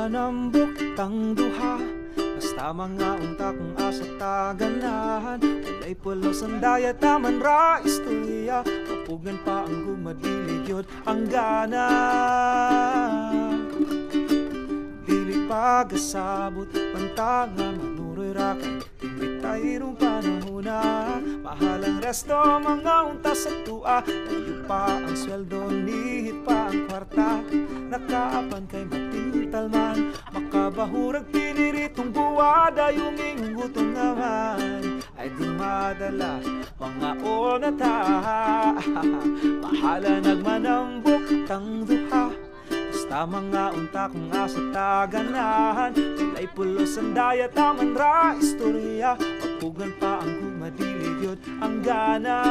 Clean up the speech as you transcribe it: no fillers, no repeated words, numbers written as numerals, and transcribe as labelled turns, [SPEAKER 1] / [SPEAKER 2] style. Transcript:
[SPEAKER 1] Nagmanambok tang duha, basta mga unta kung asa taganahan. Walay pulos ang daya, taman ra istorya, mapugan pa ang gumadilig ang gana. Dili pagasabot, pantanga manuroy ra kay timbitay rong panahuna. Mahalang resto mga unta sa tua, layo pa ang sweldo, nihit pa ang kwarta. Nakaapan kay matintal man, makabahurag piniritong buwada. Yung ingutong naman ay di madala, mga onata. Mahala nagmanambok tang duha, basta mga unta kung asa taganahan. Walay pulos ang daya, taman ra istorya, mapugan pa ang gumadilig ang gana.